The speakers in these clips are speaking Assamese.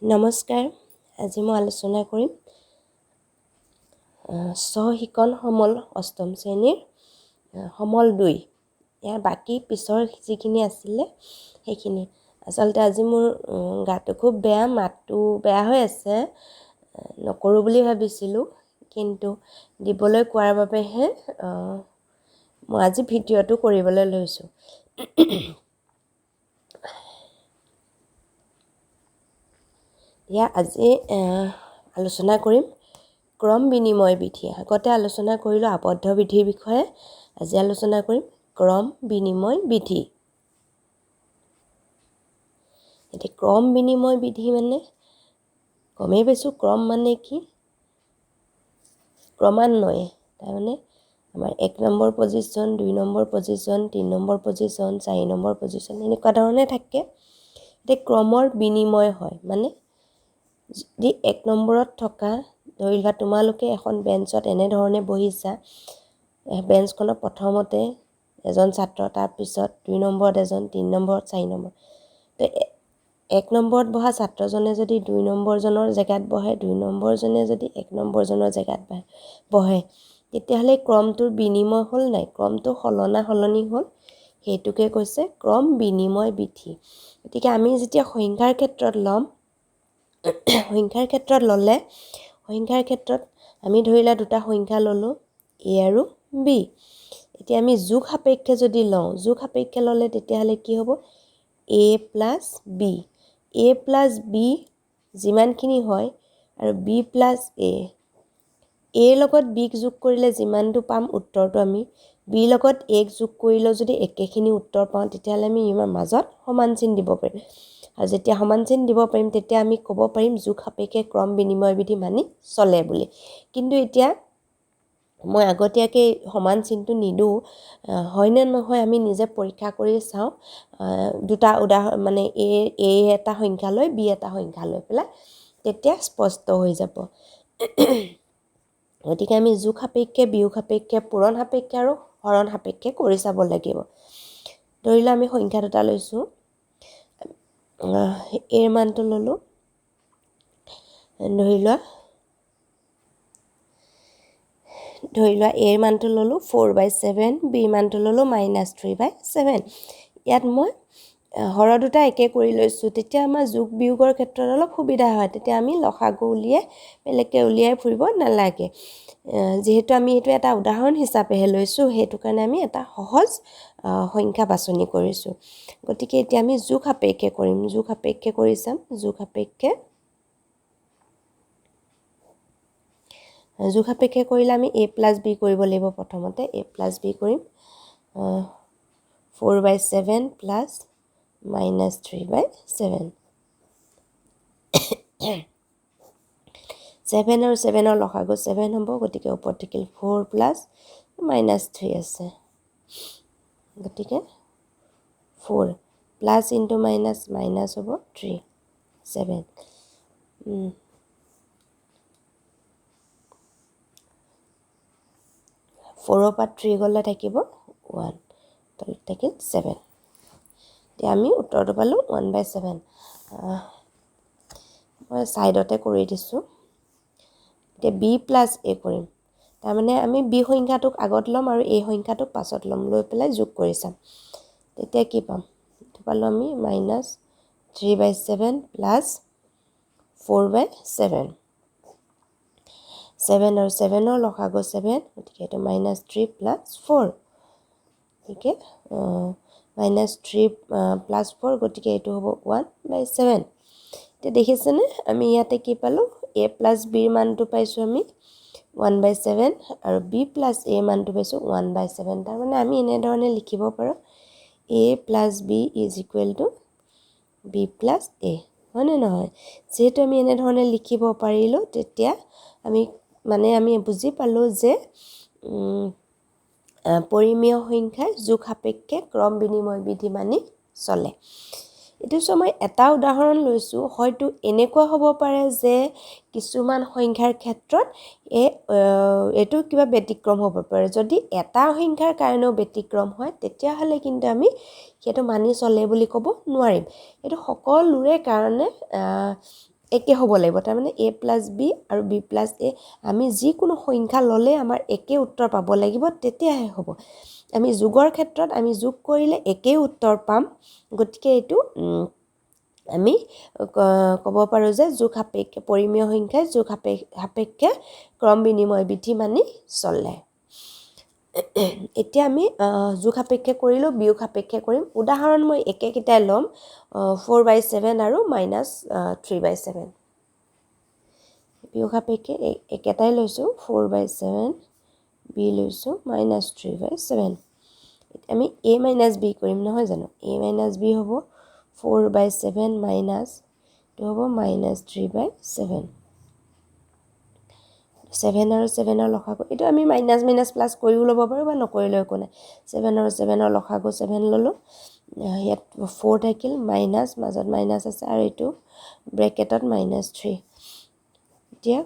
নমস্কাৰ। আজি মই আলোচনা কৰিম সহিকণ সমল অষ্টম শ্ৰেণীৰ সমল 2। ইয়াৰ বাকী পিছৰ যিখিনি আছিলে সেইখিনি। আচলতে আজি মোৰ গাটো খুব বেয়া, মাতটো বেয়া হৈ আছে। নকৰোঁ বুলি ভাবিছিলোঁ, কিন্তু দিবলৈ কোৱাৰ বাবেহে মই আজি ভিডিঅ'টো কৰিবলৈ লৈছোঁ। আজি আলোচনা কৰিম ক্ৰম বিনিময় বিধি। আগতে আলোচনা কৰিলোঁ আবদ্ধ বিধিৰ বিষয়ে। আজি আলোচনা কৰিম ক্ৰম বিনিময় বিধি। এতিয়া ক্ৰম বিনিময় বিধি মানে গমেই পাইছোঁ, ক্ৰম মানে কি? ক্ৰমান্বয়ে, তাৰমানে আমাৰ 1 number position, 2 number position, 3 number position, 4 number position, এনেকুৱা ধৰণে থাকে। এতিয়া ক্ৰমৰ বিনিময় হয় মানে যদি 1 নম্বৰত থকা, ধৰি লোৱা তোমালোকে এখন বেঞ্চত এনেধৰণে বহিছা, বেঞ্চখনত প্ৰথমতে এজন ছাত্ৰ, তাৰপিছত 2 নম্বৰত এজন, 3 নম্বৰত 4 নম্বৰ। তো 1 নম্বৰত বহা ছাত্ৰজনে যদি 2 নম্বৰজনৰ জেগাত বহে, 2 নম্বৰজনে যদি 1 নম্বৰজনৰ জেগাত বহে, তেতিয়াহ'লে ক্ৰমটোৰ বিনিময় হ'ল নাই, ক্ৰমটো সলনি হ'ল। সেইটোকে কৈছে ক্ৰম বিনিময় বিধি। গতিকে আমি যেতিয়া সংখ্যাৰ ক্ষেত্ৰত ল'ম, সংখ্যাৰ ক্ষেত্ৰত ল'লে, সংখ্যাৰ ক্ষেত্ৰত আমি ধৰিলা দুটা সংখ্যা ল'লোঁ, A আৰু B। এতিয়া আমি যোগ সাপেক্ষে যদি লওঁ, যোগ সাপেক্ষে ল'লে তেতিয়াহ'লে কি হ'ব? A plus B। A plus B যিমানখিনি হয় আৰু B প্লাছ A। Aৰ লগত Bক যোগ কৰিলে যিমানটো পাম উত্তৰটো, আমি Bৰ লগত Aক যোগ কৰিলেও যদি একেখিনি উত্তৰ পাওঁ, তেতিয়াহ'লে আমি ইয়াৰ মাজত সমান চিন দিব পাৰিম। আৰু যেতিয়া সমান চিন দিব পাৰিম, তেতিয়া আমি ক'ব পাৰিম যোগ সাপেক্ষে ক্ৰম বিনিময় বিধি মানি চলে বুলি। কিন্তু এতিয়া মই আগতীয়াকৈ সমান চিনটো নিদিওঁ, হয়নে নহয় আমি নিজে পৰীক্ষা কৰি চাওঁ। দুটা উদাহৰণ মানে A এটা সংখ্যা লৈ B এটা সংখ্যা লৈ পেলাই, তেতিয়া স্পষ্ট হৈ যাব। গতিকে আমি যোগ সাপেক্ষে, বিয়োগ সাপেক্ষে, পূৰণ সাপেক্ষে আৰু হৰণ সাপেক্ষে কৰি চাব লাগিব। ধৰি লোৱা আমি সংখ্যা দুটা লৈছোঁ, এৰ মানটো ল'লোঁ, ধৰি লোৱা এৰ মানটো ল'লোঁ 4/7, বিৰ মানটো ল'লোঁ -3/7। ইয়াত মই হৰ দুটা একে কৰি লৈছোঁ, তেতিয়া আমাৰ যোগ বিয়োগৰ ক্ষেত্ৰত অলপ সুবিধা হয়। তেতিয়া আমি লসাগু উলিয়াই বেলেগকৈ উলিয়াই ফুৰিব নালাগে। যিহেতু আমি এইটো এটা উদাহৰণ হিচাপেহে লৈছোঁ, সেইটো কাৰণে আমি এটা সহজ সংখ্যা বাছনি কৰিছোঁ। গতিকে এতিয়া আমি যোগ সাপেক্ষে কৰিম, যোগ সাপেক্ষে কৰি চাম। যোগ সাপেক্ষে কৰিলে আমি A প্লাছ B কৰিব লাগিব। প্ৰথমতে A প্লাছ B কৰিম, 4/7 প্লাছ -3/7। 7 আৰু 7ৰ লসাগু 7 হ'ব, গতিকে ওপৰত থাকিল 4 প্লাছ -3 আছে, গতিকে 4 প্লাছ ইনটু মাইনাছ, মাইনাছ হ'ব 3, 7। 4ৰ পৰা 3 গ'লে থাকিব 1, তলত থাকিল 7। এতিয়া আমি উত্তৰটো পালোঁ 1/7। মই ছাইডতে কৰি দিছোঁ। এতিয়া B প্লাছ A কৰিম, তাৰমানে আমি B সংখ্যাটোক আগত ল'ম আৰু A সংখ্যাটোক পাছত ল'ম, লৈ পেলাই যোগ কৰি চাম। তেতিয়া কি পাম? এইটো পালোঁ আমি -3/7 প্লাছ 4/7। 7 আৰু 7ৰ লসাগু 7, গতিকে এইটো -3 প্লাছ 4, গতিকে -3 প্লাছ 4, গতিকে এইটো হ'ব 1/7। এতিয়া দেখিছেনে, আমি ইয়াতে কি পালোঁ? A প্লাছ Bৰ মানটো পাইছোঁ আমি 1/7 আৰু B প্লাছ A মানটো পাইছোঁ 1/7। তাৰমানে আমি এনেধৰণে লিখিব পাৰোঁ A plus B is equal to B plus A, হয়নে নহয়? যিহেতু আমি এনেধৰণে লিখিব পাৰিলোঁ, তেতিয়া আমি বুজি পালোঁ যে পৰিমেয় সংখ্যাৰ যোগ সাপেক্ষে ক্ৰম বিনিময় বিধি মানি চলে। এইটো মই এটা উদাহৰণ লৈছোঁ। হয়তো এনেকুৱা হ'ব পাৰে যে কিছুমান সংখ্যাৰ ক্ষেত্ৰত এইটো কিবা ব্যতিক্ৰম হ'ব পাৰে। যদি এটা সংখ্যাৰ কাৰণেও ব্যতিক্ৰম হয়, তেতিয়াহ'লে কিন্তু আমি সেইটো মানি চলে বুলি ক'ব নোৱাৰিম। এইটো সকলোৰে কাৰণে একে হ'ব লাগিব তাৰমানে a + b আৰু b + a আমি যিকোনো সংখ্যা ল'লে আমাৰ একে উত্তৰ পাব লাগিব তেতিয়াহে হ'ব আমি যোগৰ ক্ষেত্ৰত আমি যোগ কৰিলে একে উত্তৰ পাম গতিকে এইটো আমি ক'ব পাৰোঁ যে যোগ সাপেক্ষে পৰিমেয় সংখ্যাই যোগ সাপেক্ষে ক্ৰম বিনিময় বিধি মানি চলে এতিয়া আমি যোগ সাপেক্ষে কৰিলোঁ বিয়োগ সাপেক্ষে কৰিম উদাহৰণ মই একেকেইটাই ল'ম 4/7 আৰু -3/7 বিয়োগ সাপেক্ষে একেটাই লৈছোঁ 4/7 b লৈছোঁ -3/7 আমি a - b কৰিম নহয় জানো a - b হ'ব 4/7 মাইনাছ এইটো হ'ব -3/7 7 আৰু 7 লসাগু এইটো আমি মাইনাছ মাইনাছ প্লাছ কৰিও ল'ব পাৰোঁ বা নকৰিলেও একো নাই 7 আৰু 7 লসাগু 7 ল'লোঁ ইয়াত 4 থাকিল মাইনাছ মাজত মাইনাছ আছে আৰু এইটো ব্ৰেকেটত -3 এতিয়া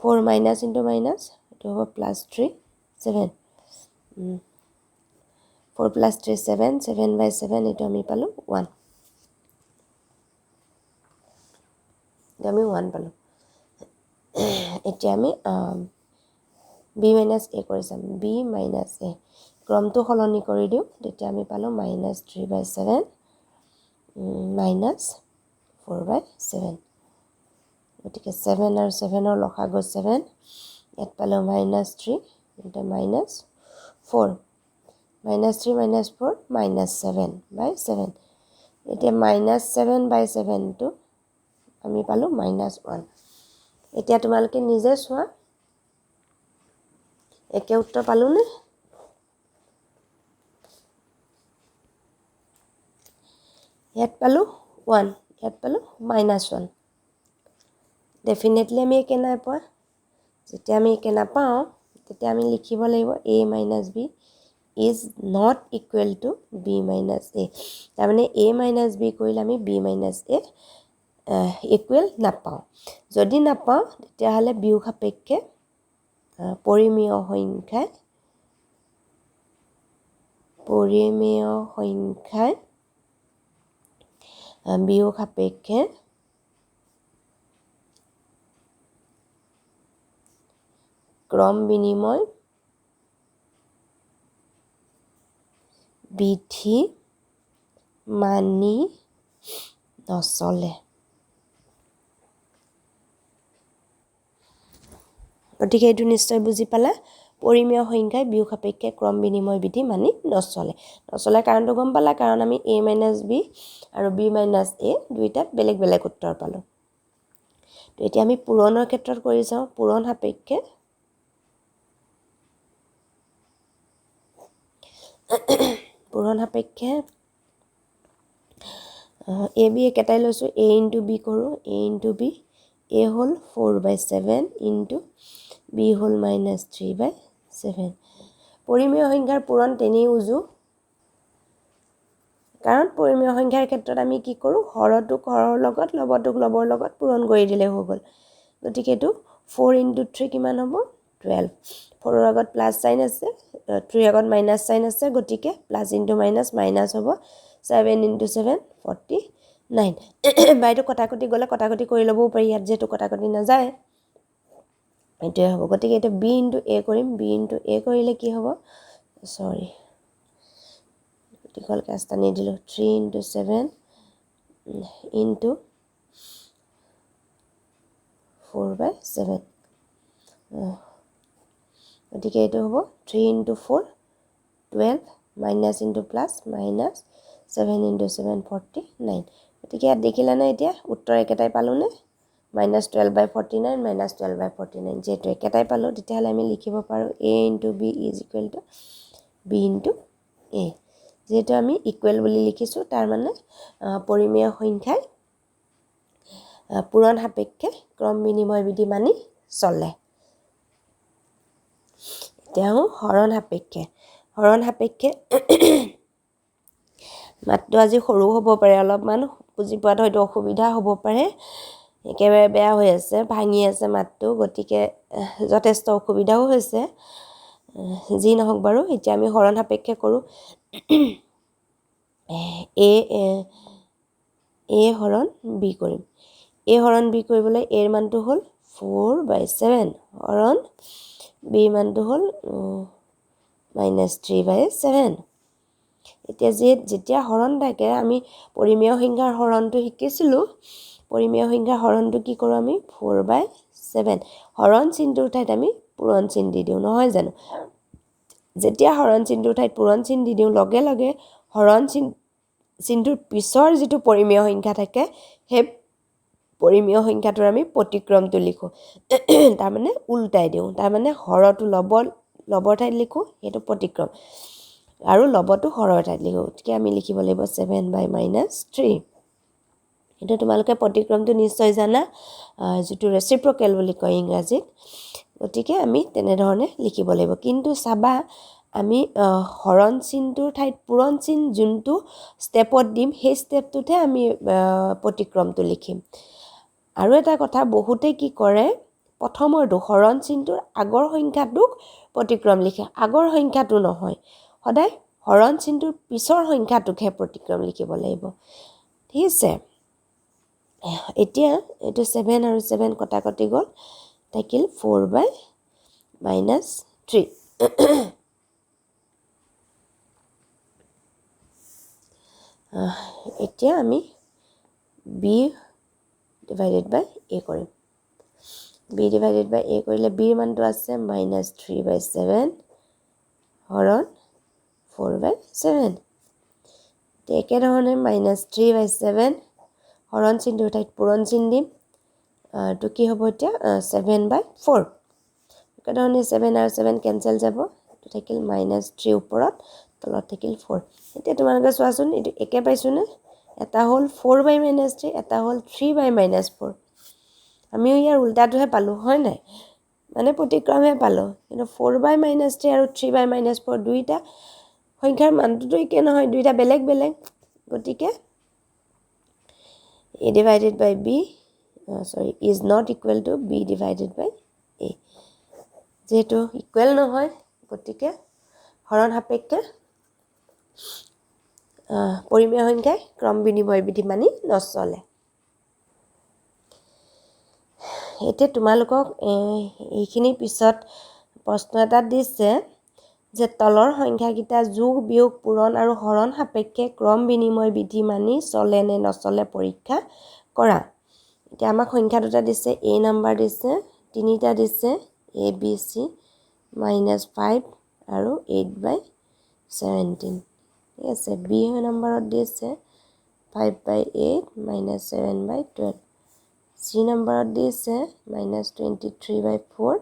4 মাইনাছ ইনটু মাইনাছ এইটো হ'ব +3 7 4 + 3 7 7/7 এইটো আমি পালোঁ 1 এইটো আমি 1 পালোঁ এতিয়া আমি b - a কৰি চাম b - a ক্ৰমটো সলনি কৰি দিওঁ তেতিয়া আমি পালোঁ -3/7 -4/7 গতিকে 7 আৰু 7 লসাগু 7 ইয়াত পালোঁ -3 এটা -4 -3 - 4 -7/7 এতিয়া -7/7টো আমি পালোঁ -1 এতিয়া তোমালোকে নিজে চোৱা একে উত্তৰ পালোঁনে ইয়াত পালোঁ 1 ইয়াত পালোঁ -1 ডেফিনেটলি আমি একে নাই পোৱা যেতিয়া আমি একে নাপাওঁ তেতিয়া আমি লিখিব লাগিব a - b is not equal to b - a তাৰমানে a - b কৰিলে আমি b - a ইকুৱেল নাপাওঁ যদি নাপাওঁ তেতিয়াহ'লে বিয়োগ সাপেক্ষে পৰিমেয় সংখ্যাই বিয়োগ সাপেক্ষে ক্ৰম বিনিময় বিধি মানি নচলে গতিকে এইটো নিশ্চয় বুজি পালা পৰিমেয় সংখ্যাই বিয়োগ সাপেক্ষে ক্ৰম বিনিময় বিধি মানি নচলে কাৰণটো গম পালা কাৰণ আমি a - b আৰু b - a দুইটাত বেলেগ বেলেগ উত্তৰ পালোঁ তো এতিয়া আমি পূৰণৰ ক্ষেত্ৰত কৰি চাওঁ পূৰণ সাপেক্ষে a b একেটাই লৈছোঁ a * b কৰোঁ a * b a হ'ল 4/7 ইনটু b হ'ল -3/7 পৰিমেয় সংখ্যাৰ পূৰণ তেনেই উজু কাৰণ পৰিমেয় সংখ্যাৰ ক্ষেত্ৰত আমি কি কৰোঁ হৰটোক হৰৰ লগত লবটোক লবৰ লগত পূৰণ কৰি দিলে হৈ গ'ল গতিকে এইটো 4 * 3 কিমান হ'ব 12 4ৰ আগত প্লাছ চাইন আছে 3 আগত মাইনাছ চাইন আছে গতিকে প্লাছ ইনটু মাইনাছ মাইনাছ হ'ব 7 * 7 49 বাইদেউ কটাকটি গ'লে কটাকটি কৰি ল'বও পাৰি ইয়াত যিহেতু কটাকটি নাযায় এইটোৱে হ'ব গতিকে এতিয়া b * a কৰিম b * a কৰিলে কি হ'ব সৰি দীঘল কাষ্ট আনি দিলোঁ 3 * 7 ইনটু 4/7 গতিকে এইটো হ'ব 3 * 4 12 মাইনাছ ইনটু প্লাছ মাইনাছ 7 * 7 49 গতিকে ইয়াত দেখিলানে এতিয়া উত্তৰ একেটাই পালোঁনে -12/49 -12/49 যিহেতু একেটাই পালোঁ তেতিয়াহ'লে আমি লিখিব পাৰোঁ a * b is equal to b * a যেহেতু আমি ইকুৱেল বুলি লিখিছোঁ তাৰ মানে পৰিমেয় সংখ্যাই পূৰণ সাপেক্ষে ক্ৰম বিনিময় বিধি মানি চলে এতিয়া হৰণ সাপেক্ষে মাতটো আজি সৰু হ'ব পাৰে অলপমান বুজি পোৱাত হয়তো অসুবিধা হ'ব পাৰে একেবাৰে বেয়া হৈ আছে ভাঙি আছে মাতটো গতিকে যথেষ্ট অসুবিধাও হৈছে যি নহওক বাৰু এতিয়া আমি হৰণ সাপেক্ষে কৰোঁ a হৰণ b কৰিম a হৰণ b কৰিবলৈ a ৰ মানটো হ'ল 4/7 হৰণ b মানটো হ'ল -3/7 এতিয়া যেতিয়া হৰণ থাকে আমি পৰিমেয় সংখ্যাৰ হৰণটো শিকিছিলোঁ পৰিমেয় সংখ্যাৰ হৰণটো কি কৰোঁ আমি 4/7 হৰণ চিনটোৰ ঠাইত আমি পূৰণ চিন দি দিওঁ নহয় জানো যেতিয়া হৰণ চিনটোৰ ঠাইত পূৰণ চিন দি দিওঁ লগে লগে হৰণ চিনটোৰ পিছৰ যিটো পৰিমেয় সংখ্যা থাকে সেই পৰিমেয় সংখ্যাটোৰ আমি প্ৰতিক্ৰমটো লিখোঁ তাৰমানে উল্টাই দিওঁ তাৰমানে হৰটো লবৰ ঠাইত লিখোঁ সেইটো প্ৰতিক্ৰম আৰু লবটো হৰৰ ঠাইত লিখোঁ গতিকে আমি লিখিব লাগিব 7/-3 এইটো তোমালোকে প্ৰতিক্ৰমটো নিশ্চয় জানা যিটো ৰেচিপ্ৰকেল বুলি কয় ইংৰাজীত গতিকে আমি তেনেধৰণে লিখিব লাগিব কিন্তু চাবা আমি হৰণ চিনটোৰ ঠাইত পূৰণ চিন যোনটো ষ্টেপত দিম সেই ষ্টেপটোতহে আমি প্ৰতিক্ৰমটো লিখিম আৰু এটা কথা বহুতে কি কৰে প্ৰথমৰটো হৰণ চিনটোৰ আগৰ সংখ্যাটোক প্ৰতিক্ৰম লিখে আগৰ সংখ্যাটো নহয় সদায় হৰণ চিনটোৰ পিছৰ সংখ্যাটোকহে প্ৰতিক্ৰম লিখিব লাগিব ঠিক আছে এতিয়া এইটো 7 আৰু 7 কটাকটি গ'ল থাকিল 4/-3 এতিয়া আমি b / a কৰিম b / a কৰিলে b ৰ মানটো আছে -3/7 হৰণ 4/7 একেধৰণে -3/7 হৰণ চিনটোৰ ঠাইত পূৰণ চিন দিম তো কি হ'ব এতিয়া 7/4 একেধৰণে 7 আৰু 7 কেঞ্চেল যাব এইটো থাকিল -3 ওপৰত তলত থাকিল 4 এতিয়া তোমালোকে চোৱাচোন এইটো একে পাইছোনে এটা হ'ল 4/-3 এটা হ'ল 3/-4 আমিও ইয়াৰ উল্টাটোহে পালোঁ হয় নাই মানে প্ৰতিক্ৰমহে পালোঁ কিন্তু 4/-3 আৰু 3/-4 দুইটা সংখ্যাৰ মানটোতো একে নহয় দুইটা বেলেগ বেলেগ গতিকে a divided by b is not equal to b divided by a যেহেতু ইকুৱেল নহয় গতিকে হৰণ সাপেক্ষে পৰিমেয় সংখ্যাই ক্ৰম বিনিময় বিধি মানি নচলে এতিয়া তোমালোকক এইখিনি পিছত প্ৰশ্ন এটা দিছে যে তলৰ সংখ্যাকেইটা যোগ বিয়োগ পূৰণ আৰু হৰণ সাপেক্ষে ক্ৰম বিনিময় বিধি মানি চলে নে নচলে পৰীক্ষা কৰা এতিয়া আমাক সংখ্যা দুটা দিছে a নাম্বাৰ দিছে তিনিটা দিছে a b c -5 আৰু 8/17 ঠিক আছে b নম্বৰত দিছে 5/8 -7/12 c নম্বৰত দিছে -23/4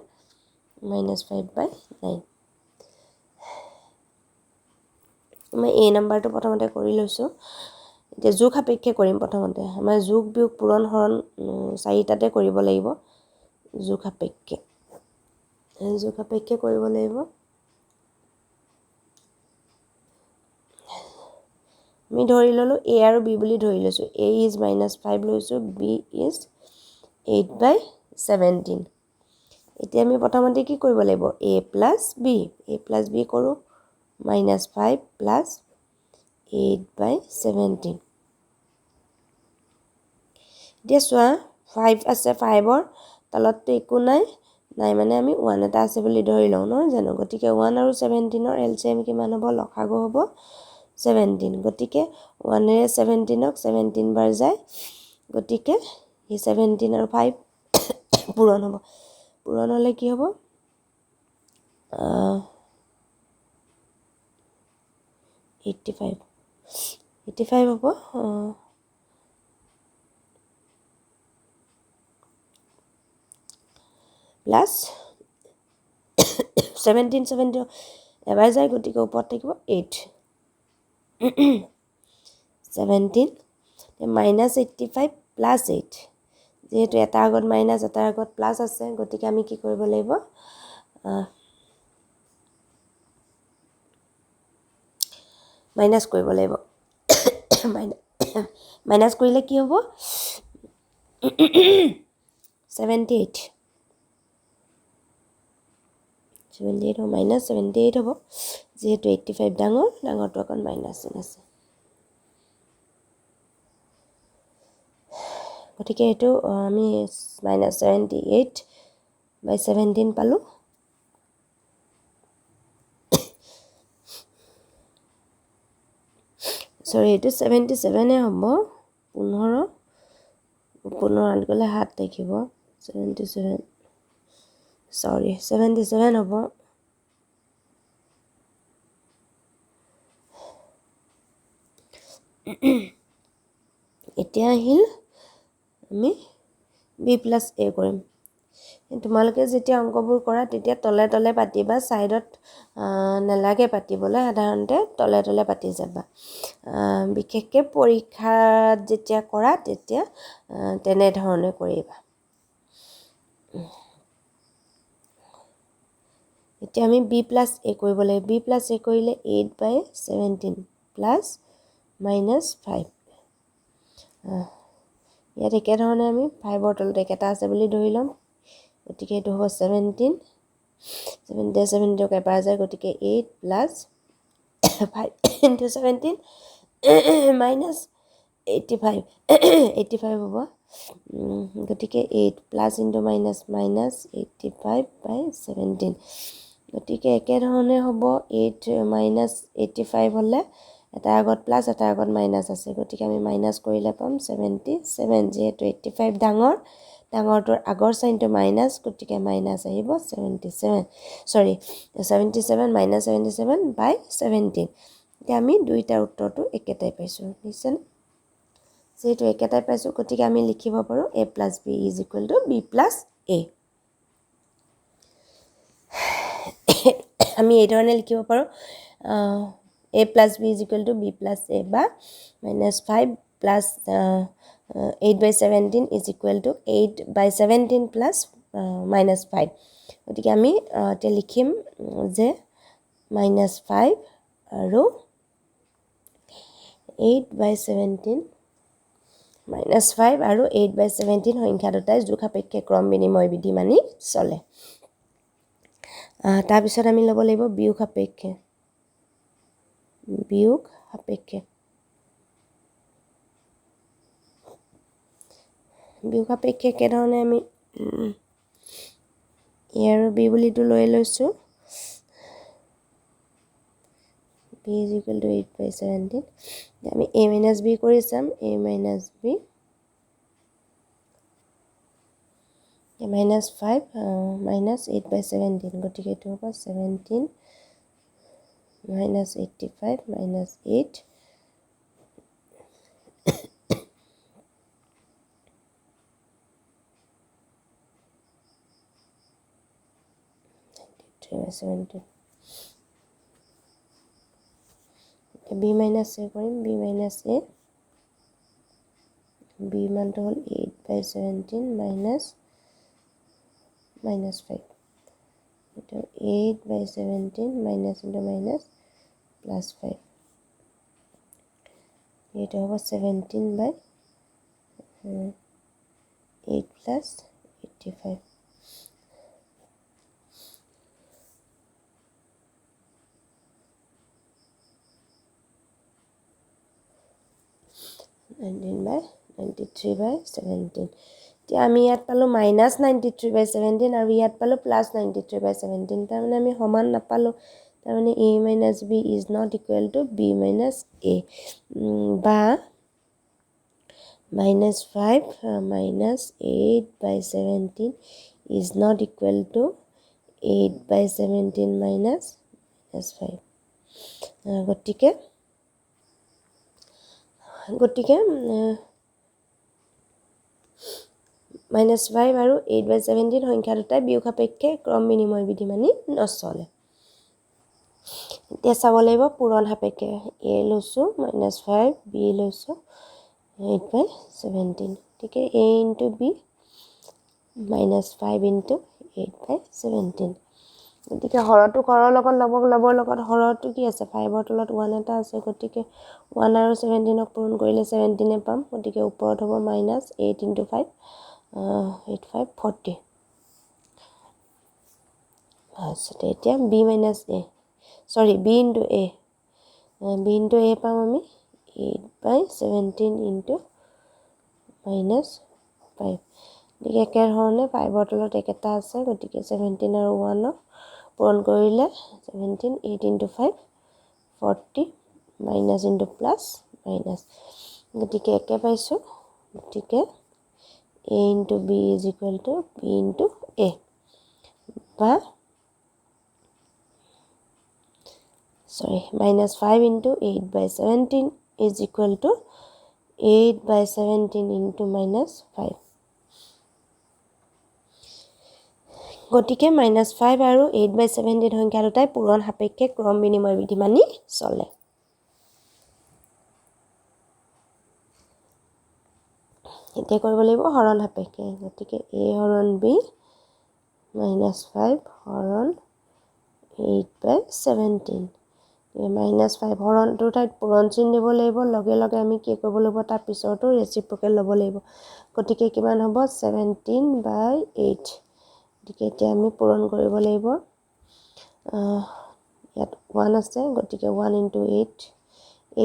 -5/9 মই a নম্বৰটো প্ৰথমতে কৰি লৈছোঁ এতিয়া যোগ সাপেক্ষে কৰিম প্ৰথমতে আমাৰ যোগ বিয়োগ পূৰণ হৰণ চাৰিটাতে কৰিব লাগিব যোগ সাপেক্ষে কৰিব লাগিব আমি ধৰি ল'লোঁ a আৰু b বুলি ধৰি লৈছোঁ a is -5 লৈছোঁ b is 8/17 এতিয়া আমি প্ৰথমতে কি কৰিব লাগিব a plus b কৰোঁ -5 plus 8/17 এতিয়া চোৱা 5 আছে 5ৰ তলততো একো নাই মানে আমি 1 এটা আছে বুলি ধৰি লওঁ নহয় জানো গতিকে 1 আৰু 17ৰ এলচিএম কিমান হ'ব লসাগু হ'ব 17 গতিকে 1 ৰে 17ক 17 বাৰ যায় গতিকে এই 17 আৰু 5 পূৰণ হ'ব পূৰণ হ'লে কি হ'ব 85 হ'ব প্লাছ 17 এবাৰ যায় গতিকে ওপৰত থাকিব 8 17 -85 প্লাছ 8 যেহেতু এটা আগত মাইনাছ এটাৰ আগত প্লাছ আছে গতিকে আমি কি কৰিব লাগিব মাইনাছ কৰিব লাগিব মাইনাছ কৰিলে কি হ'ব 78 হ'ব -78 হ'ব যেহেতু 85 ডাঙৰটো অকণ মাইনাছ চিন আছে গতিকে এইটো আমি -78/17 পালোঁ সৰি এইটো 77 হ'ব 15 আঠ গ'লে 7 থাকিব 77 সৰি 77 হ'ব এতিয়া আহিল আমি b + a কৰিম তোমালোকে যেতিয়া অংকবোৰ কৰা তেতিয়া তলে তলে পাতিবা সাইডত নালাগে পাতিবলৈ সাধাৰণতে তলে তলে পাতি যাবা বিশেষকৈ পৰীক্ষাত যেতিয়া কৰা তেতিয়া তেনে ধৰণে কৰিবা এতিয়া আমি b + a কৰিব লাগিব b + a কৰিলে 8/17 প্লাছ -5 ইয়াত একে ধৰণে আমি 5ৰ তলত একেটা আছে বুলি ধৰি ল'ম গতিকে এইটো হ'ব 17 17 এবাৰ যায় গতিকে 8 + 5 × 17 -85 85 হ'ব গতিকে 8 প্লাছ × মাইনাছ -85/17 গতিকে একে ধৰণে হ'ব 8 - 85 হ'লে এটা আগত প্লাছ এটা আগত মাইনাছ আছে গতিকে আমি মাইনাছ কৰিলে পাম 77 যেহেতু 85 ডাঙৰটোৰ আগৰ সাইনটো মাইনাছ গতিকে মাইনাছ আহিব 77 সৰি 77 - 77/17 এতিয়া আমি দুইটাৰ উত্তৰটো একেটাই পাইছোঁ নিশ্চয় যেহেতু একেটাই পাইছোঁ গতিকে আমি লিখিব পাৰোঁ a + b = b + a আমি এই ধৰণে লিখিব পাৰোঁ a + b = b + a বা -5 + 8/17 = 8/17 + -5 গতিকে আমি এতিয়া লিখিম যে -5 আৰু 8/17 -5 আৰু 8/17 সংখ্যা দুটাই জোখ সাপেক্ষে ক্ৰম বিনিময় বিধি মানি চলে তাৰপিছত আমি ল'ব লাগিব বিয়োগ সাপেক্ষে বিয়োগ সাপেক্ষে কেধৰণে আমি a আৰু b বুলিটো লৈ লৈছোঁ b = 8/17 আমি a - b কৰি চাম a - b -5 -8/17 গতিকে এইটো হ'ব 17 -85 -8 3/17 b - a কৰিম b - a b মানটো হ'ল 8/17 -5 এইটো 8/17 - +5 এইটো হ'ব 17/8 + 85 19/93/17 এতিয়া আমি ইয়াত পালোঁ -93/17 আৰু ইয়াত পালোঁ +93/17 তাৰমানে আমি সমান নাপালোঁ তাৰমানে a - b is not equal to b - a বা -5 - 8/17 is not equal to 8/17 -5 গতিকে -5 আৰু 8/17 সংখ্যা দুটাই বিয়োগ সাপেক্ষে ক্ৰম বিনিময় বিধি মানি নচলে এতিয়া চাব লাগিব পূৰণ সাপেক্ষে a লৈছোঁ -5 b লৈছোঁ 8/17 গতিকে a × b -5 × 8/17 গতিকে হৰটো হৰৰ লগত লবৰ লগত হৰটো কি আছে 5ৰ তলত 1 এটা আছে গতিকে 1 আৰু 17ক পূৰণ কৰিলে 17 পাম গতিকে ওপৰত হ'ব -8 × 5 8 5 40 আচ্ছা এতিয়া b - a সৰি b × a b × a পাম আমি 8/17 × 5 গতিকে একেধৰণে 5ৰ তলত একেটা আছে গতিকে 17 আৰু 1 পূৰণ কৰিলে 17 8 into 5 40 minus into plus minus গতিকে একে পাইছোঁ গতিকে a into b is equal to b into a বা minus 5 into 8 by 17 is equal to 8 by 17 into minus 5 গতিকে minus 5 আৰু 8 by 17 সংখ্যা দুটাই পূৰণ সাপেক্ষে ক্ৰম বিনিময় বিধি মানি চলে এতিয়া কৰিব লাগিব হৰণ সাপেক্ষে গতিকে a হৰণ b minus 5 হৰণ 8 by 17 minus 5 হৰণটোৰ ঠাইত পূৰণ চিন দিব লাগিব লগে লগে আমি কি কৰিব লাগিব তাৰ পিছৰটো ৰেচিপ্ৰকেল ল'ব লাগিব গতিকে কিমান হ'ব 17 by 8 গতিকে এতিয়া আমি পূৰণ কৰিব লাগিব ইয়াত 1 আছে গতিকে 1 into 8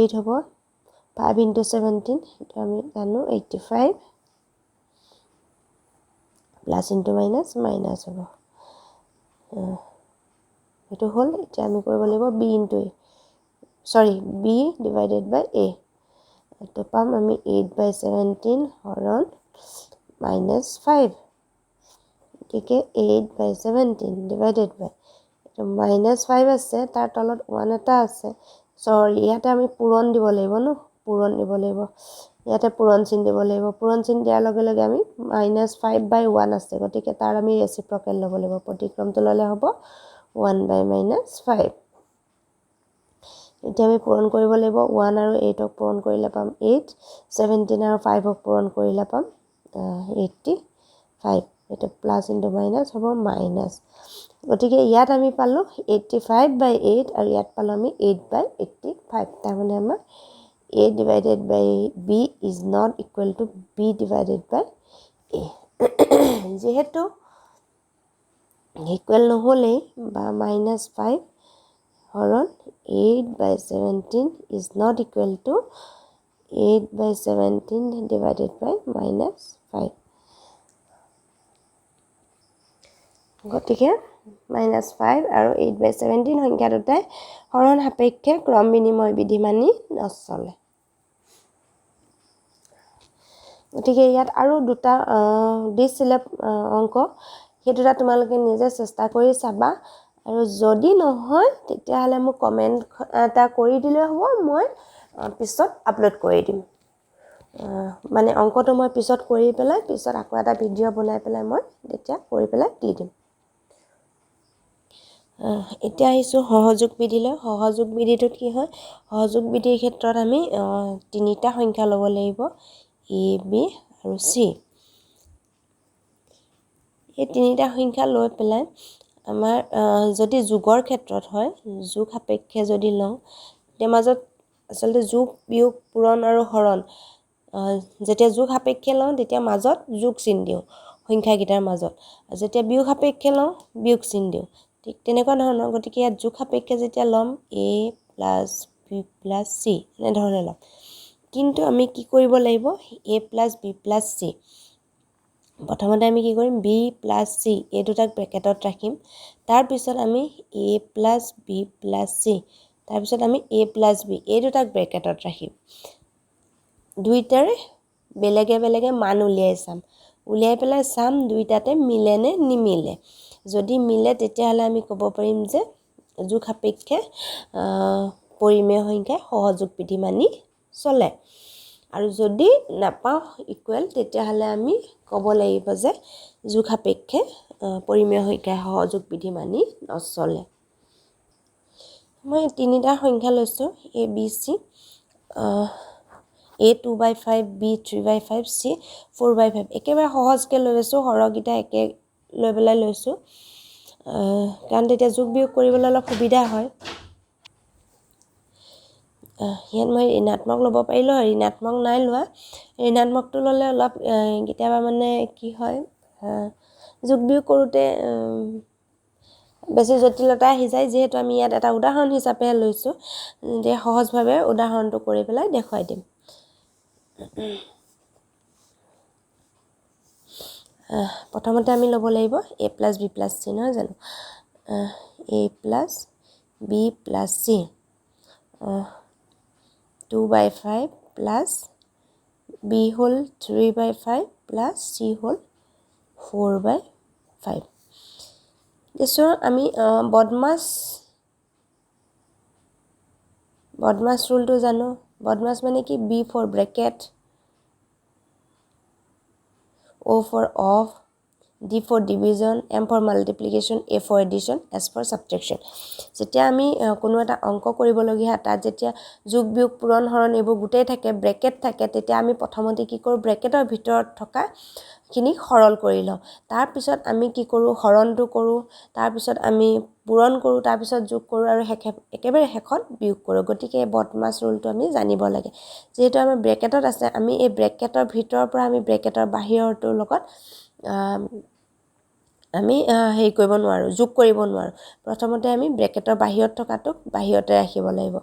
8 হ'ব 5 into 17 এটা আমি জানো 85 প্লাছ ইনটু মাইনাছ মাইনাছ হ'ব এটো হল এতিয়া আমি কৰিব লাগিব b into a b divided by a তো পাম আমি 8 by 17 হৰণ minus 5 গতিকে 8 by 17 divided by তো minus 5 আছে তাৰ তলত 1 এটা আছে সৰি ইয়াতে আমি পূৰণ দিব লাগিব ন পূৰণ দিব লাগিব ইয়াতে পূৰণ চিন দিব লাগিব পূৰণ চিন দিয়াৰ লগে লগে আমি -5 by 1 আছে গতিকে তাৰ আমি ৰেচিপ্ৰকেল ল'ব লাগিব প্ৰতিক্ৰমটো ল'লে হ'ব 1 by -5 এতিয়া আমি পূৰণ কৰিব লাগিব 1 আৰু 8 ক পূৰণ কৰিলে পাম 8 17 আৰু 5 ক পূৰণ কৰিলে পাম 85 এটা প্লাস ইনটু মাইনাস হ'ব মাইনাস গতিকে ইয়াত আমি পালো 85 by 8 আৰু ইয়াত পালো আমি 8 by 85 তাৰ মানে আমাৰ a divided by b is not equal to b divided by a যেহেতু ইকুৱেল নহলে বা -5 হৰণ 8 by 17 is not equal to 8 by 17 divided by -5 গতিকে -5 আৰু 8 by 17 সংখ্যা দুটাই হৰণ সাপেক্ষে ক্ৰম বিনিময় বিধি মানি নচলে গতিকে ইয়াত আৰু দুটা দিছিলে অংক সেই দুটা তোমালোকে নিজে চেষ্টা কৰি চাবা আৰু যদি নহয় তেতিয়াহলে মোক কমেন্ট এটা কৰি দিলে হ'ব মই পিছত আপলোড কৰি দিম মানে অংকটো মই পিছত কৰি পেলাই পিছত আকৌ এটা ভিডিও বনাই পেলাই মই তেতিয়া কৰি পেলাই দি দিম এতিয়া আহিছো সহযোগ বিধিলৈ সহযোগ বিধিটোত কি হয় সহযোগ বিধিৰ ক্ষেত্ৰত আমি তিনিটা সংখ্যা ল'ব লাগিব a b আৰু c এই তিনিটা সংখ্যা লৈ পেলাই আমাৰ যদি যোগৰ ক্ষেত্ৰত হয় যোগ সাপেক্ষে যদি লওঁ তাৰ মাজত আসলে যোগ বিয়োগ পূৰণ আৰু হৰণ যেতিয়া যোগ সাপেক্ষে লওঁ তেতিয়া মাজত যোগ চিন দিওঁ সংখ্যা গিটাৰ মাজত যেতিয়া বিয়োগ সাপেক্ষে লওঁ বিয়োগ চিন দিওঁ ঠিক তেনেকুৱা ধৰণৰ গতিকে ইয়াত যোগ সাপেক্ষে যেতিয়া লম a plus b plus c এনে ধৰণে লম কিন্তু আমি কি কৰিব লাগিব a plus b plus c প্ৰথমতে আমি কি কৰিম b plus c এই দুটাক ব্ৰেকেটত ৰাখিম তাৰ পিছত আমি a plus b plus c তাৰ পিছত আমি a plus b এই দুটাক ব্ৰেকেটত ৰাখিম দুইটাৰে বেলেগে বেলেগে মান উলিয়াই পেলাই চাম দুইটাতে মিলে নে নিমিলে যদি মিলে তেতিয়াহলে আমি ক'ব পাৰিম যে যোগ সাপেক্ষে পৰিমেয় সংখ্যা সহযোগ বিধি মানি চলে আৰু যদি নাপাওঁ ইকুৱেল তেতিয়াহলে আমি ক'ব লাগিব যে যোগ সাপেক্ষে পৰিমেয় সংখ্যা সহযোগ বিধি মানি নচলে মই তিনিটা সংখ্যা লৈছো a b c a 2/5 b 3/5 c 4/5 একেবাৰে সহজকে লৈছো হৰগিটা একে লৈ পেলাই লৈছো কাৰণ তেতিয়া যোগ বিয়োগ কৰিবলৈ অলপ সুবিধা হয় ইয়াত মই ঋণাত্মক ল'ব পাৰিলো ঋণাত্মক নাই লোৱা ঋণাত্মকটো ল'লে অলপ কেতিয়াবা মানে কি হয় যোগ বিয়োগ কৰোতে বেছি জটিলতা আহি যায় যেহেতু আমি ইয়াত এটা উদাহৰণ হিচাপে লৈছো যে সহজভাৱে উদাহৰণটো কৰি পেলাই দেখুৱাই দিম প্ৰথমতে আমি ল'ব লাগিব a plus b plus c নহয় জানো a plus b plus c 2/5 plus b whole 3/5 plus c whole 4/5 দেখো আমি বদমাছ ৰুলটো জানো বদমাছ মানে কি b for bracket O for off, D for division, M for multiplication, A for addition, S for subtraction. যেতিয়া আমি কোনো এটা অংক কৰিবলগীয়া তাত যেতিয়া যোগ বিয়োগ পূৰণ হৰণ এইবোৰ গোটেই থাকে ব্ৰেকেট থাকে তেতিয়া আমি প্ৰথমতে কি কৰোঁ ব্ৰেকেটৰ ভিতৰত থকা খিনি সৰল কৰি লওঁ তাৰ পিছত আমি কি কৰোঁ হৰণটো কৰোঁ তাৰ পিছত আমি পূৰণ কৰোঁ তাৰ পিছত যোগ কৰোঁ আৰু একেবাৰে শেষত বিয়োগ কৰোঁ গতিকে বদমাছ ৰুলটো আমি জানিব লাগে যেহেতু আমাৰ ব্ৰেকেটত আছে আমি এই ব্ৰেকেটৰ ভিতৰৰ পৰা আমি ব্ৰেকেটৰ বাহিৰটোৰ লগত আমি হেৰি কৰিব নোৱাৰোঁ যোগ কৰিব নোৱাৰোঁ প্ৰথমতে আমি ব্ৰেকেটৰ বাহিৰত থকাটোক বাহিৰতে ৰাখিব লাগিব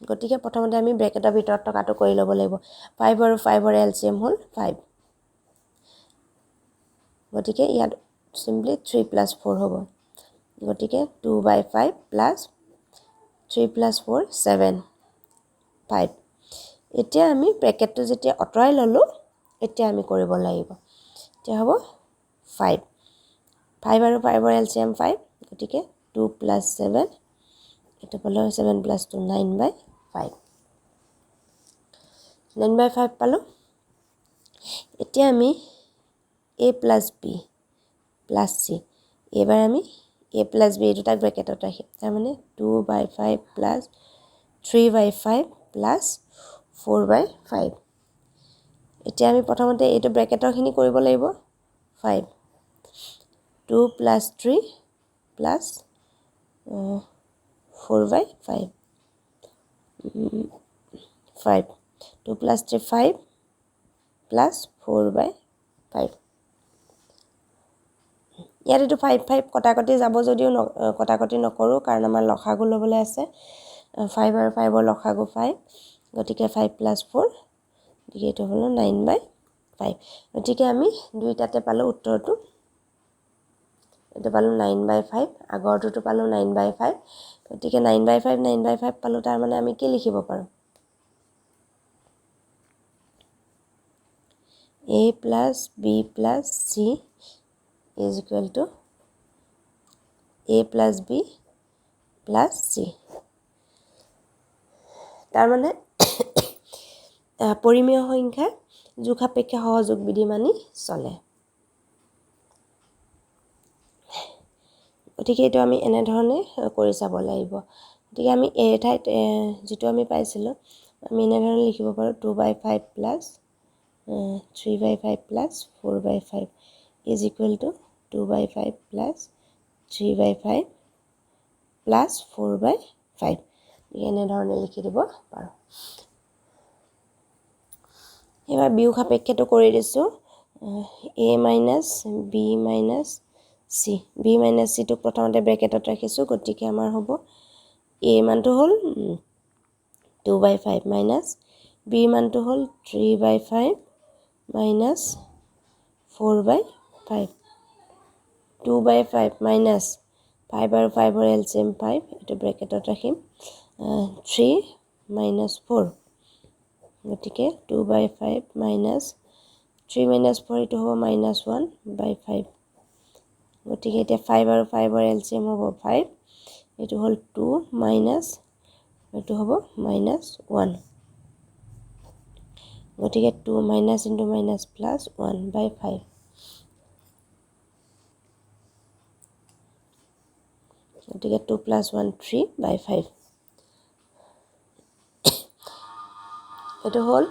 গতিকে প্ৰথমতে আমি ব্ৰেকেটৰ ভিতৰত থকাটো কৰি ল'ব লাগিব 5 আৰু 5 ৰ এলচিএম হ'ল 5 গতিকে ইয়াত সিম্পলি 3 + 4 হ'ব গতিকে 2/5 + 3 + 4 7 5 এতিয়া আমি ব্ৰেকেটটো যেতিয়া অতৰাই ললো এতিয়া আমি কৰিব লাগিব এতিয়া হ'ব 5 5 আৰু 5 ৰ এলচিএম 5 গতিকে 2 + 7 এটা পালো 7 + 2 9/5 9/5 পালো এতিয়া আমি a + b + c এবাৰ আমি a + b দুটা ব্ৰেকেটত ৰাখিম তাৰ মানে 2/5 + 3/5 + 4/5 এতিয়া আমি প্ৰথমতে এইটো ব্ৰেকেটৰখিনি কৰিব লাগিব 5 2 + 3 + 4/5 5 2 + 3 5 + 4/5 ইয়াত এইটো 5 কটাকটি যাব যদিও কটাকটি নকৰোঁ কাৰণ আমাৰ লসাগু ল'বলৈ আছে 5 আৰু 5 ৰ লসাগু 5 গতিকে 5 + 4 গতিকে এইটো হ'ল 9/5 গতিকে আমি দুইটাতে পালোঁ উত্তৰটো এইটো পালোঁ 9/5 আগৰটোতো পালোঁ 9/5 গতিকে 9/5 পালোঁ তাৰ মানে আমি কি লিখিব পাৰোঁ a + b + c is equal to a + b + c তাৰ মানে পৰিমেয় সংখ্যা যোগ সাপেক্ষে সহযোগ বিধি মানি চলে গতিকে এইটো আমি এনেধৰণে কৰি চাব লাগিব গতিকে আমি এই ঠাইত যেটো আমি পাইছিলোঁ আমি এনেধৰণে লিখিব পাৰোঁ 2/5 + 3/5 + 4/5 is equal to 2/5 + 3/5 + 4/5 এনেধৰণে লিখি দিব পাৰোঁ এবাৰ বিয়োগ সাপেক্ষেটো কৰি দিছোঁ a - b - c b - c টোক প্ৰথমতে ব্ৰেকেটত ৰাখিছোঁ গতিকে আমাৰ হ'ব a মানটো হ'ল 2/5 - b মানটো হ'ল 3/5 - 4/5 2/5 - 5 আৰু 5 ৰ এলচিএম 5 এইটো ব্ৰেকেটত ৰাখিম 3 - 4 গতিকে 2/5 - 3 - 4 এইটো হ'ব -1/5 গতিকে এতিয়া 5 আৰু 5 ৰ এলচিএম হ'ব 5 এইটো হ'ল 2 - এইটো হ'ব -1 গতিকে 2 - * +1/5 গতিকে 2 + 1 3/5 এইটো হ'ল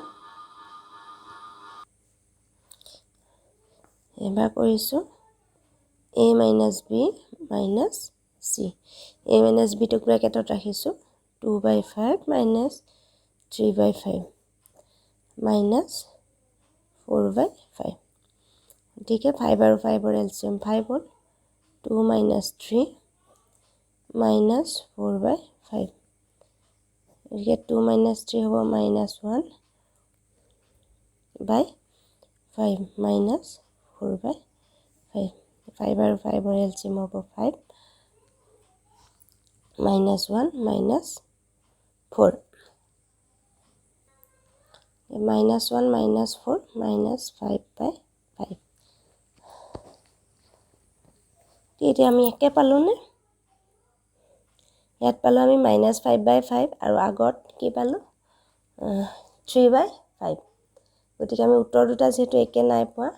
এবাৰ কৰিছোঁ a - b - c a - b টোক ব্ৰেকেটত ৰাখিছোঁ 2/5 - 3/5 -4/5 গতিকে 5 আৰু 5 ৰ এলচিএম 5 হ'ল 2 - 3 -4/5 গতিকে 2 - 3 হ'ব -1/5 - 4/5 5 আৰু 5 ৰ এলচিএম হ'ব 5 -1 -4 -1 -4 -5/5 এতিয়া আমি একে পালো নে ইয়াত পালো আমি -5/5 আৰু আগত কি পালো 3/5 গতিকে আমি উত্তৰ দুটা যেহেতু একে নাই পোৱা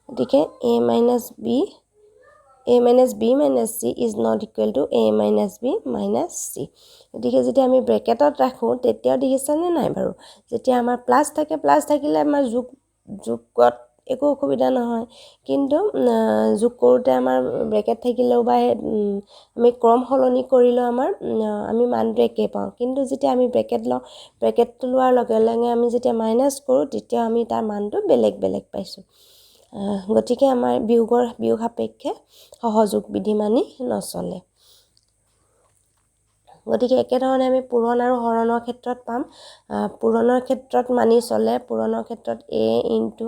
গতিকে a minus b minus c is not equal to a minus b minus c গতিকে যেতিয়া আমি ব্ৰেকেটত ৰাখো তেতিয়াও দেখিছানে নাই বাৰু যেতিয়া আমাৰ প্লাস থাকে প্লাস থাকিলে আমাৰ যোগত একো অসুবিধা নহয় কিন্তু যোগ কৰোতে আমাৰ ব্ৰেকেট থাকিলেও বা আমি ক্ৰম সলনি কৰিলেও আমাৰ আমি মানটো একে পাওঁ কিন্তু যেতিয়া আমি ব্ৰেকেটটো লোৱাৰ লগে লগে আমি যেতিয়া মাইনাস কৰো তেতিয়া আমি তাৰ মানটো বেলেগ বেলেগ পাইছো গতিকে আমাৰ বিয়োগ সাপেক্ষে সহযোগ বিধি মানি নচলে গতিকে একেধৰণে আমি পূৰণ আৰু হৰণৰ ক্ষেত্ৰত পাম পূৰণৰ ক্ষেত্ৰত মানি চলে পূৰণৰ ক্ষেত্ৰত a into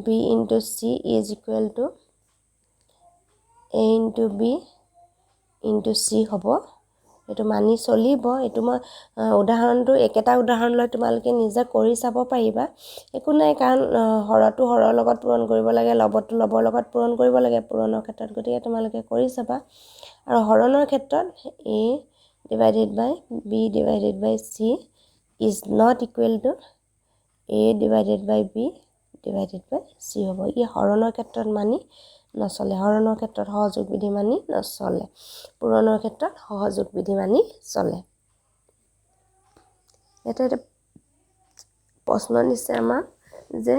b into c is equal to a into b into c হ'ব এটো মানি চলিব এটো মই উদাহৰণটো একেটা উদাহৰণ লৈ তোমালোকে নিজে কৰি চাব পাৰিবা একো নাই কাৰণ হৰটো হৰৰ লগত পূৰণ কৰিব লাগে লবটো লবৰ লগত পূৰণ কৰিব লাগে পূৰণৰ ক্ষেত্ৰত গতিকে তোমালোকে কৰি চাবা আৰু হৰণৰ ক্ষেত্ৰত a divided by b divided by c is not equal to a divided by b divided by c হ'ব ই হৰণৰ ক্ষেত্ৰত মানি নচলে হৰণৰ ক্ষেত্ৰত সহযোগ বিধি মানি নচলে পূৰণৰ ক্ষেত্ৰত সহযোগ বিধি মানি চলে এটা প্ৰশ্ন দিছে আমাৰ যে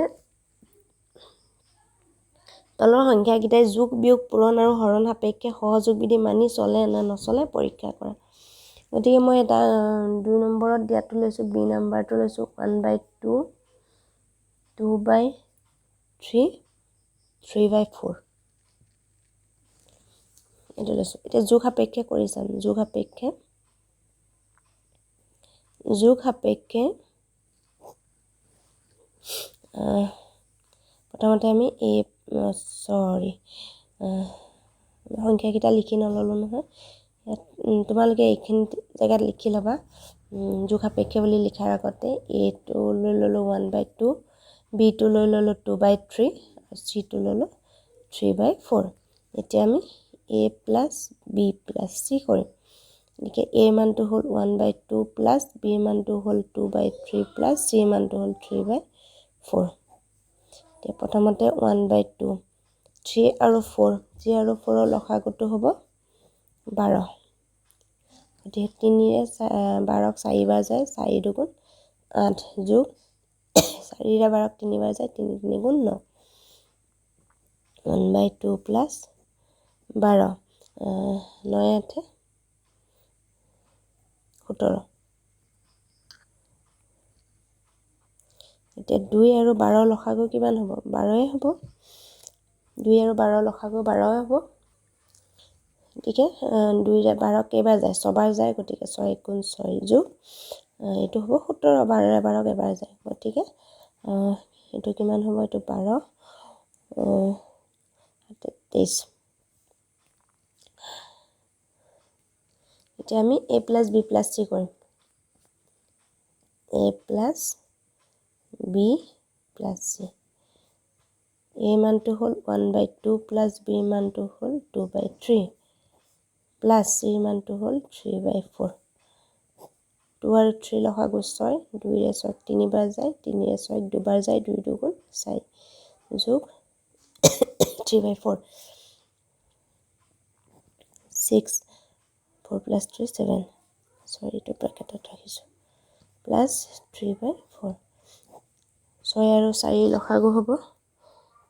তলৰ সংখ্যাকেইটাই যোগ বিয়োগ পূৰণ আৰু হৰণ সাপেক্ষে সহযোগ বিধি মানি চলে নে নচলে পৰীক্ষা কৰা গতিকে মই এটা 2 নম্বৰত দিয়াটো লৈছো b নম্বৰটো লৈছো 1/2 2/3 3/4 এটা লৈছো এটা যোগ সাপেক্ষে কৰি চাম যোগ সাপেক্ষে প্ৰথমতে আমি সংখ্যাকেইটা লিখি নললো নহয় তোমালোকে এইখিনি জায়গাত লিখি লবা যোগ সাপেক্ষে বুলি লিখাৰ আগতে a টো লৈ ললো 1/2 b টো লৈ ললো 2/3 c টো ললো 3/4 এতিয়া আমি a plus b plus c কৰিম গতিকে a মানটো হ'ল 1/2 plus b মানটো হ'ল 2/3 plus c মানটো হ'ল 3/4 এতিয়া প্ৰথমতে 1/2 3 আৰু 4 3 আৰু 4 ৰ লসাগুটো হ'ব 12 গতিকে 3 ৰে 12ক 4 বাৰ যায় 4 দুগুণ 8 যোগ 4 ৰে 12ক 3 বাৰ যায় 3 3 গুণ 9 1/2 plus 12 9 8 17 এতিয়া 2 আৰু 12 লসাগু কিমান হ'ব 12 হ'ব 2 আৰু 12 লসাগু 12 হ'ব গতিকে 2 ৰে 12 কেইবাৰ যায় 6 বাৰ যায় গতিকে 6 গুণ 6 যোগ এটো হ'ব 17 12 ৰে 12 কেইবাৰ যায় গতিকে এটো কিমান হ'ব এটো 12 23 এতিয়া আমি a plus b plus c কৰিম a plus b plus c a মানটো হ'ল 1/2 plus b মানটো হ'ল 2/3 plus c মানটো হ'ল 3/4 2 আৰু 3 লসাগু 6 2 ৰে 6 3 বাৰ যায় 3 ৰে 6 দুবাৰ যায় 2 দুগুণ 4 যোগ 3/4 6 4 plus 3 7 sorry to ব্ৰেকেটত ৰাখিছো plus 3/4 6 আৰু 4 লসাগু হ'ব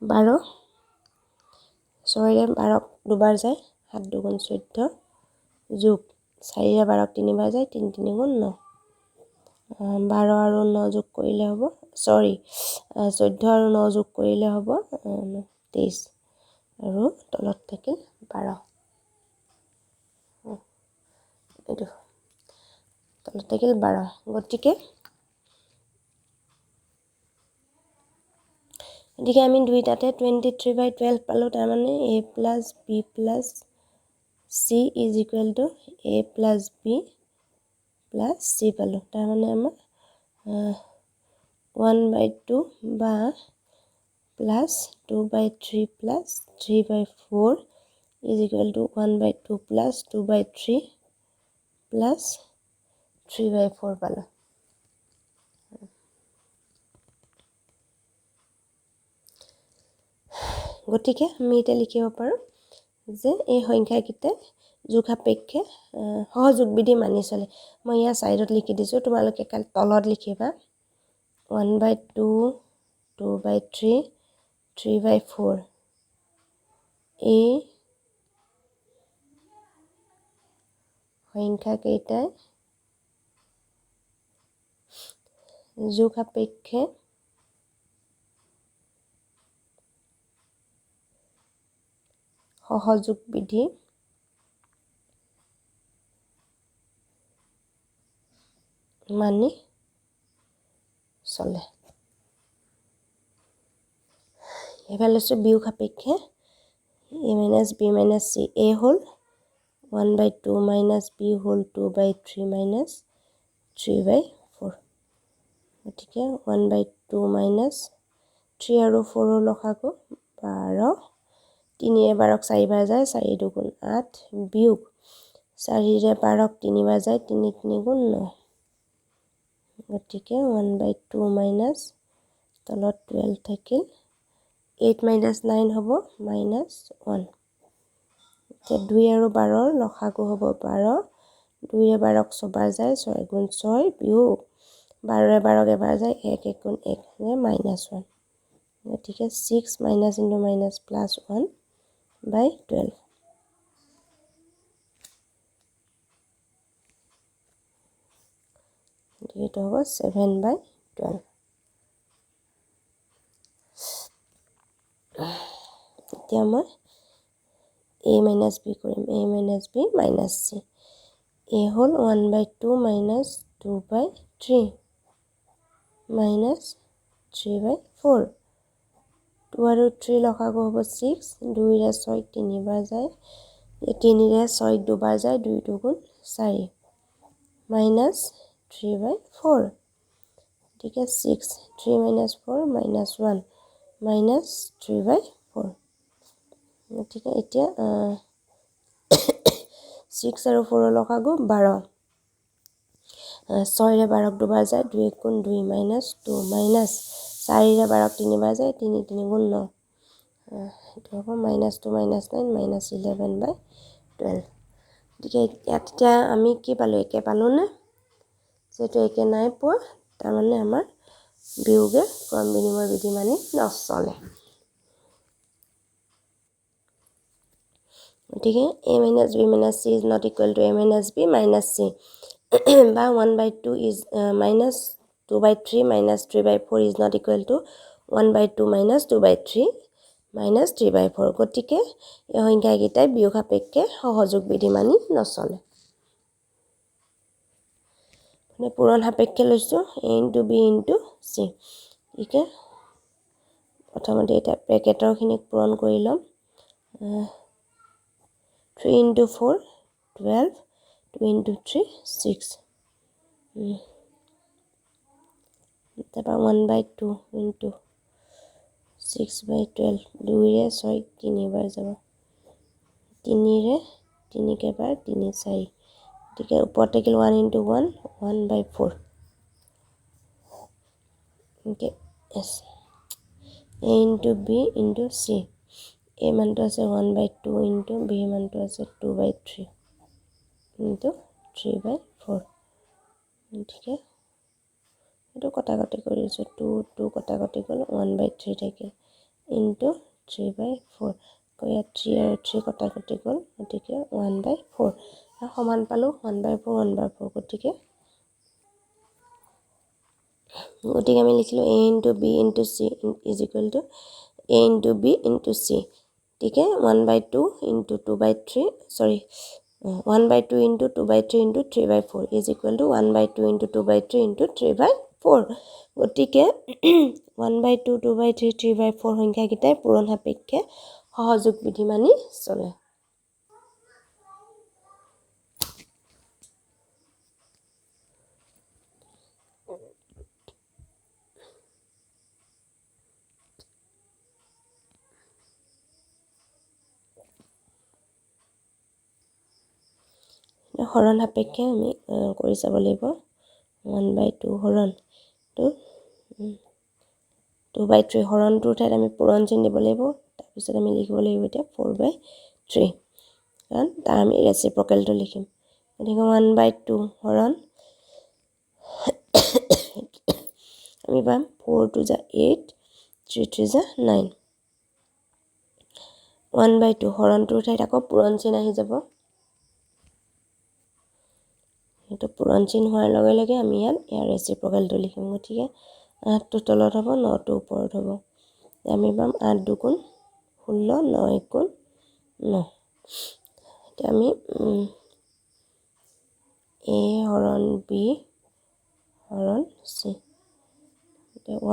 12 6 ৰে 12ক দুবাৰ যায় 7 দুগুণ 14 যোগ 4 ৰে 12ক 3 বাৰ যায় 3 3 গুণ 9 12 আৰু 9 যোগ কৰিলে হ'ব সৰি 14 আৰু 9 যোগ কৰিলে হ'ব 23 আৰু তলত থাকিল 12 এইটো তলত থাকিল 12 গতিকে আমি দুইটাতে 23/12 পালো তাৰ মানে a plus b plus c is equal to a plus b plus c পালো তাৰ মানে আমাৰ 1/2 বা plus 2/3 plus 3/4 is equal to 1/2 plus 2/3 plus 3/4 পালো গতিকে আমি এটা লিখিব পাৰো যে এই সংখ্যাকিটা যোগ সাপেক্ষে সহযোগ বিধি মানি চলে মই ইয়া সাইডত লিখি দিছো তোমালোকে কাল তলত লিখিবা 1/2 2/3 3/4 এই সংখ্যাকেইটা যোগ সাপেক্ষে সহযোগ বিধি মানি চলে এফালে আছে বিয়োগ সাপেক্ষে a minus b minus c a whole 1/2 minus b whole 2/3 minus 3/4 গতিকে 1/2 minus 3 আৰু 4 লখাগু 12 3 এ 12 4 বাৰ যায় 4 দুগুণ 8 বিয়োগ 4 ৰে 12 3 বাৰ যায় 3 3 গুণ 9 গতিকে 1/2 minus তলত 12 থাকিল 8 minus 9 হ'ব minus 1 তে 2 আৰু 12 লখাগু হ'ব 12 2 ৰে 12 6 বাৰ যায় 6 গুণ 6 বিয়োগ 12 ৰে 12 এবাৰ যায় 1 1 গুণ 1 মানে minus 1 গতিকে 6 minus into minus plus 1 by 12 এটা হ'ব 7/12 এতিয়া মই a minus b কৰিম a minus b minus c a whole 1/2 minus 2/3 minus 3/4 2 আৰু 3 লখাগু হ'ব 6 2 ৰে 6 3 বাৰ যায় 3 ৰে 6 দুবাৰ যায় 2 দুগুণ 4 minus 3/4 ঠিক আছে 6 3 minus 4 minus 1 minus 3/4 ঠিক আছে এতিয়া 6 আৰু 4 লখাগু 12 6 ৰে 12 দুবাৰ যায় 2 গুণ 2 minus 2 minus 4 ৰে 12 3 বাৰ যায় 3 3 গুণ 9 এটা হ'ব minus 2 minus 9 minus 11/12 ঠিক আছে এতিয়া আমি কি পালো একে পালো না যেটো একে নাই পোৱা তাৰ মানে আমাৰ বিয়োগে ক্ৰম বিনিময় বিধি মানি নচলে ঠিক আছে a minus b minus c is not equal to a minus b minus c বা 1/2 is minus 2/3 minus 3/4 is not equal to 1/2 minus 2/3 minus 3/4 গতিকে এই সংখ্যাকেইটাই বিয়োগ সাপেক্ষে সহযোগ বিধি মানি নচলে মানে পূৰণ সাপেক্ষে লৈছো a into b into c ঠিক আছে প্ৰথমতে এটা ব্ৰেকেটৰ খিনিক পূৰণ কৰি লম 3 into 4 12 2 into 3 6 তারপর 1/2 into 6/12 2 रे 6 3 बार যাব 3 रे 3 के बार 3 4 ठीक है ऊपर टेकिल 1 into 1 1/4 okay yes a into b into c a मान तो আছে 1/2 into b मान तो আছে 2/3 into 3/4 ठीक है এটো কটাকটি কৰিছো 2 2 কটাকটি গল 1/3 থাকে into 3/4 কয়া 3 আৰু 3 কটাকটি গল গতিকে 1/4 সমান পালো 1/4 1/4 গতিকে আমি লিখিলো a into b into c is equal to a into b into c ठीक है 1/2 into 2/3 sorry 1/2 into 2/3 into 3/4 is equal to 1/2 into 2/3 into 3/4 গতিকে 1/2 2/3 3/4 সংখ্যাকেইটাই পূৰণ সাপেক্ষে সহযোগ বিধি মানি চলে হৰণ সাপেক্ষে আমি কৰি চাব লাগিব 1/2 হৰণ 2/3 হৰণটোৰ ঠাইত আমি পূৰণ চিন দিব লাগিব তাৰপিছত আমি লিখিব লাগিব এতিয়া 4/3 কাৰণ তাৰ আমি ৰেচিপ্ৰকেলটো লিখিম গতিকে 1/2 হৰণ আমি পাম 4 2 যা 8 3 3 যা 9 1/2 হৰণটোৰ ঠাইত আকৌ পূৰণ চিন আহি যাব এইটো পূৰণ চিন হোৱাৰ লগে লগে আমি ইয়াৰ ৰেচিপ্ৰকেলটো লিখিম গতিকে 8টো তলত হ'ব 9টো ওপৰত হ'ব আমি পাম 8 2 গুণ 16 9 1 গুণ 9 এতিয়া আমি a হৰণ b হৰণ c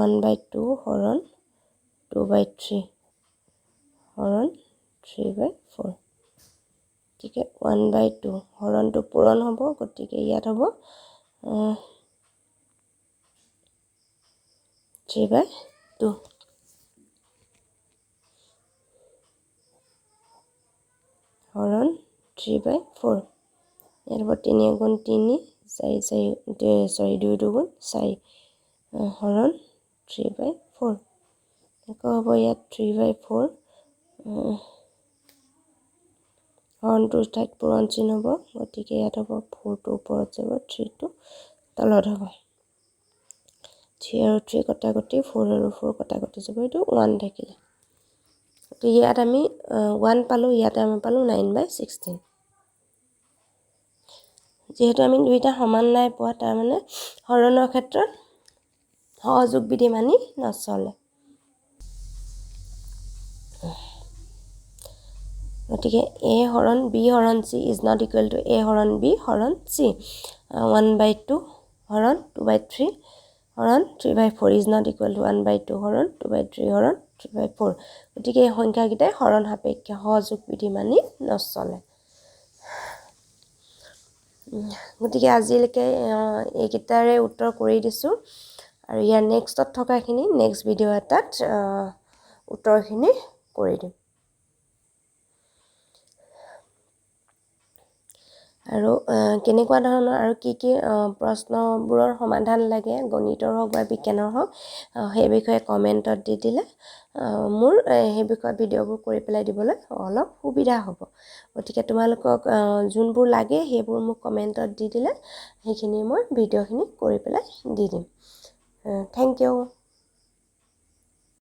1/2 হৰণ 2/3 হৰণ 3/4 গতিকে 1/2 হৰণটো পূৰণ হ'ব গতিকে ইয়াত হ'ব 3/2 হৰণ 3/4 ইয়াত হ'ব 3 গুণ 3 4 2 2 গুণ 4 হৰণ 3/4 আকৌ হ'ব ইয়াত 3/4 হৰণটোৰ ঠাইত পূৰণ চিন হ'ব গতিকে ইয়াত হ'ব 4টো ওপৰত যাব 3টো তলত হ'ব 3 আৰু 3 কটাকটি 4 আৰু 4 কটাকটি যাব এইটো 1 থাকিলে গতিকে ইয়াত আমি 1 পালোঁ ইয়াত আমি পালোঁ 9/16 যেহেতু আমি দুইটা সমান নাই পোৱা তাৰমানে হৰণৰ ক্ষেত্ৰত সহযোগ বিধি মানি নচলে গতিকে a হৰণ b হৰণ c is not equal to a হৰণ b হৰণ c 1/2 হৰণ 2/3 হৰণ 3/4 is not equal to 1/2 হৰণ 2/3 হৰণ 3/4 গতিকে এই সংখ্যাকেইটাই হৰণ সাপেক্ষে সহযোগ বিধি মানি নচলে গতিকে আজিলৈকে এইকেইটাৰে উত্তৰ কৰি দিছোঁ আৰু ইয়াৰ নেক্সটত থকাখিনি নেক্সট ভিডিঅ' এটাত উত্তৰখিনি কৰি দিম আৰু কেনেকুৱা ধৰণৰ আৰু কি প্ৰশ্নবোৰৰ সমাধান লাগে গণিতৰ হওক বা বিজ্ঞানৰ হওক সেই বিষয়ে কমেণ্টত দি দিলে মোৰ সেই বিষয়ে ভিডিঅ'বোৰ কৰি পেলাই দিবলৈ অলপ সুবিধা হ'ব গতিকে তোমালোকক যোনবোৰ লাগে সেইবোৰ মোক কমেণ্টত দি দিলে সেইখিনি মই ভিডিঅ'খিনি কৰি পেলাই দি দিম থেংক ইউ